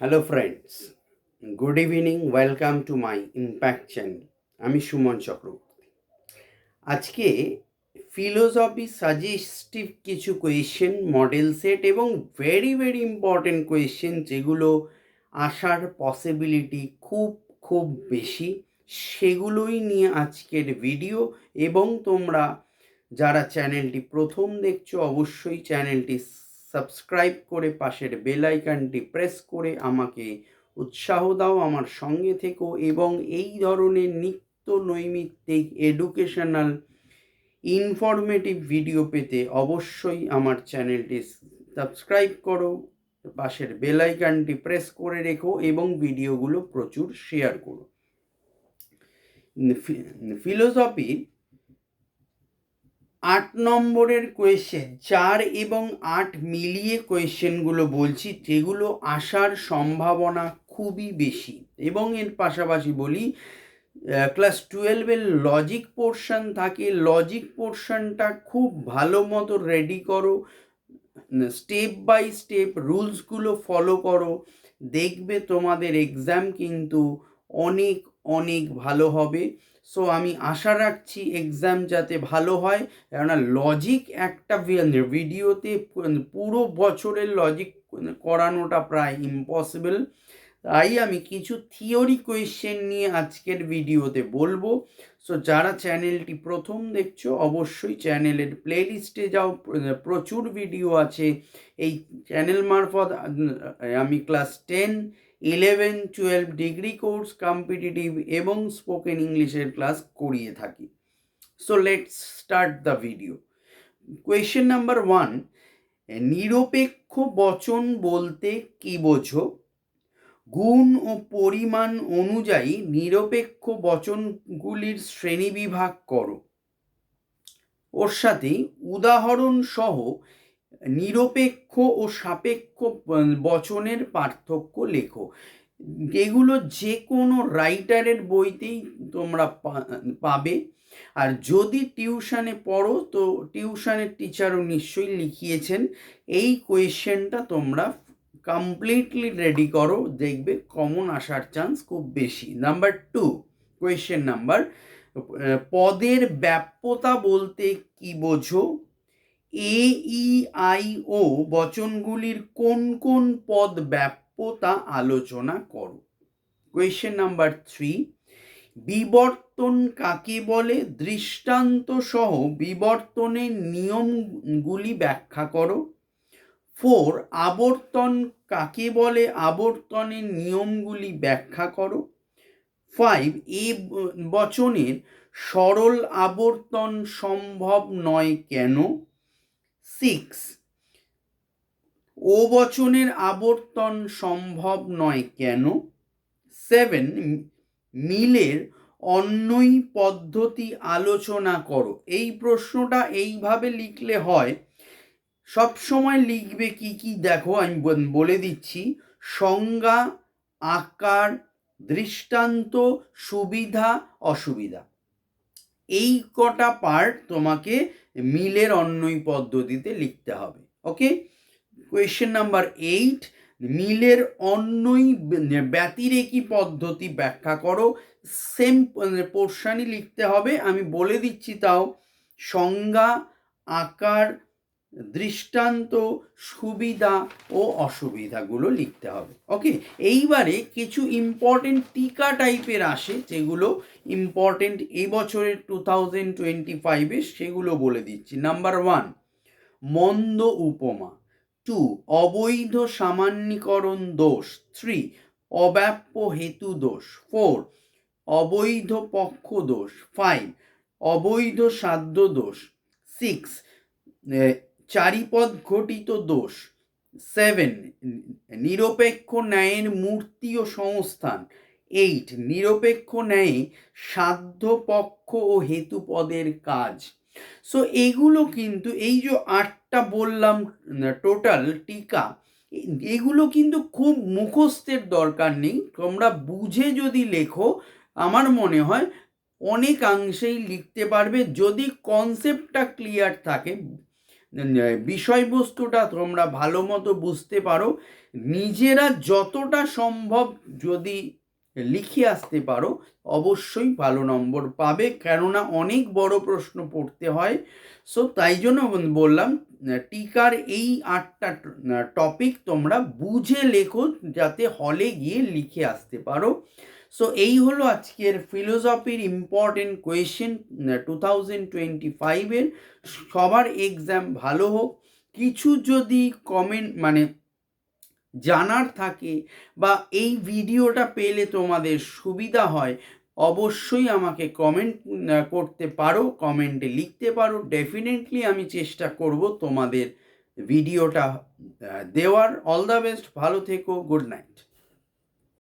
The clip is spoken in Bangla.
Hello friends, good evening. Welcome to my impact channel. আমি সুমন চক্রবর্তী। আজকে ফিলোসফি সাজেস্টিভ কিছু কোয়েশ্চেন, মডেল সেট এবং ভেরি ভেরি ইম্পর্টেন্ট কোয়েশ্চেন যেগুলো আসার পসিবিলিটি খুব খুব বেশি, সেগুলোই নিয়ে আজকের ভিডিও। এবং তোমরা যারা চ্যানেলটি প্রথম দেখছো অবশ্যই চ্যানেলটি সাবস্ক্রাইব করে পাশের বেল আইকনটি প্রেস করে আমাকে উৎসাহ দাও, আমার সঙ্গে থেকো এবং এই ধরনের নিত্য নৈমিত্তিক এডুকেশনাল ইনফরমেটিভ ভিডিও পেতে অবশ্যই আমার চ্যানেলটি সাবস্ক্রাইব করো, পাশের বেল আইকনটি প্রেস করে রেখো এবং ভিডিওগুলো প্রচুর শেয়ার করো। ফিলোসফির 8 নম্বরের কোয়েশ্চেন, 4 এবং 8 মিলিয়ে কোয়েশ্চেনগুলো বলছি যেগুলো আসার সম্ভাবনা খুবই বেশি। এবং এর পাশাপাশি বলি, ক্লাস 12-এর লজিক পোর্শন থাকে, লজিক পোর্শনটা খুব ভালো মতো রেডি করো, স্টেপ বাই স্টেপ রুলসগুলো ফলো করো, দেখবে তোমাদের এক্সাম কিন্তু অনেক অনেক ভালো হবে। সো আমি আশা রাখছি এক্সাম যাতে ভালো হয়, কেননা লজিক একটা ভিডিওতে পুরো বছরের লজিক করানোটা প্রায় ইম্পসিবল। তাই আমি কিছু থিওরি কোয়েশ্চেন নিয়ে আজকের ভিডিওতে বলবো। সো যারা চ্যানেলটি প্রথম দেখছো অবশ্যই চ্যানেলের প্লেলিস্টে যাও, প্রচুর ভিডিও আছে। এই চ্যানেল মারফত আমি ক্লাস 10, 11, 12 ডিগ্রি কোর্স, কম্পিটিটিভ এবং স্পোকেন ইংলিশের ক্লাস করিয়ে থাকি। So let's start the video. Question number 1, নিরপেক্ষ বচন বলতে কি বোঝো? গুণ ও পরিমাণ অনুযায়ী নিরপেক্ষ বচনগুলির শ্রেণীবিভাগ করো। ওর সাথে উদাহরণ সহ নিরপেক্ষ ও সাপেক্ষ বচনের পার্থক্য লেখো। এগুলো যে কোনো রাইটারের বইতেই তোমরা পাবে। আর যদি টিউশনে পড়ো তো টিউশনের টিচারও নিশ্চয়ই লিখিয়েছেন। এই কোয়েশ্চেনটা তোমরা কমপ্লিটলি রেডি করো, দেখবে কমন আসার চান্স খুব বেশি। নাম্বার 2, কোয়েশ্চেন নাম্বার, পদের ব্যাপ্যতা বলতে কি বোঝো? এ ই আই ও বচনগুলির কোন কোন পদ ব্যাপ্য তা আলোচনা করো। কোয়েশ্চেন নাম্বার 3, বিবর্তন কাকে বলে? দৃষ্টান্ত সহ বিবর্তনের নিয়মগুলি ব্যাখ্যা করো। 4, আবর্তন কাকে বলে? আবর্তনের নিয়মগুলি ব্যাখ্যা করো। 5, এ বচনের সরল আবর্তন সম্ভব নয় কেন? 6, ও বচনের আবর্তন সম্ভব নয় কেন? 7, মিলের অন্যই পদ্ধতি আলোচনা করো। এই প্রশ্নটা এইভাবে লিখলে হয়, সব সময় লিখবে কি কি দেখো আমি বলে দিচ্ছি। সংজ্ঞা, আকার, দৃষ্টান্ত, সুবিধা, অসুবিধা, এই কটা পার্ট তোমাকে মিলের অন্যই পদ্ধতিতে লিখতে হবে। ওকে। কোয়েশ্চেন নাম্বার 8, মিলের অন্যই ব্যতিরেকী পদ্ধতি ব্যাখ্যা করো। সেম পোর্শনই লিখতে হবে, আমি বলে দিচ্ছি তাও। সংজ্ঞা, আকার, দৃষ্টান্ত, সুবিধা ও অসুবিধাগুলো লিখতে হবে। ওকে। এইবারে কিছু ইম্পর্টেন্ট টিকা টাইপের আসে যেগুলো ইম্পর্টেন্ট এই বছরের 2025-এ, সেগুলো বলে দিচ্ছি। নাম্বার 1, মন্দ উপমা। 2, অবৈধ সামান্যীকরণ দোষ। 3, অব্যাপ্য হেতু দোষ। 4, অবৈধ পক্ষ দোষ। 5, অবৈধ সাধ্য দোষ। 6, চারিপদ ঘটিত দোষ। 7, নিরপেক্ষ ন্যায়ের মূর্তি ও সংস্থান। 8, নিরপেক্ষ ন্যায়ে সাধ্য পক্ষ ও হেতুপদের কাজ। সো এগুলো কিন্তু এই যে 8টা বললাম টোটাল টিকা, এগুলো কিন্তু খুব মুখস্থের দরকার নেই। তোমরা বুঝে যদি লেখো আমার মনে হয় অনেকাংশেই লিখতে পারবে, যদি কনসেপ্টটা ক্লিয়ার থাকে। বিষয়বস্তুটা তোমরা ভালো মতো বুঝতে পারো, নিজেরা যতটা সম্ভব যদি লিখে আসতে পারো অবশ্যই ভালো নম্বর পাবে, কেননা অনেক বড় প্রশ্ন পড়তে হয়। সো তাই জন্য বললাম টিকার এই 8টা টপিক তোমরা বুঝে লেখো যাতে হলে গিয়ে লিখে আসতে পারো। সো এই হলো আজকের ফিলোসফির ইম্পর্টেন্ট কোয়েশ্চেন 2025-এর। সবার এক্সাম ভালো হোক। কিছু যদি কমেন্ট মানে জানার থাকে বা এই ভিডিওটা পেলে তোমাদের সুবিধা হয়, অবশ্যই আমাকে কমেন্ট করতে পারো, কমেন্টে লিখতে পারো। ডেফিনেটলি আমি চেষ্টা করব তোমাদের ভিডিওটা দেওয়ার। অল দ্য বেস্ট, ভালো থেকো, গুড নাইট।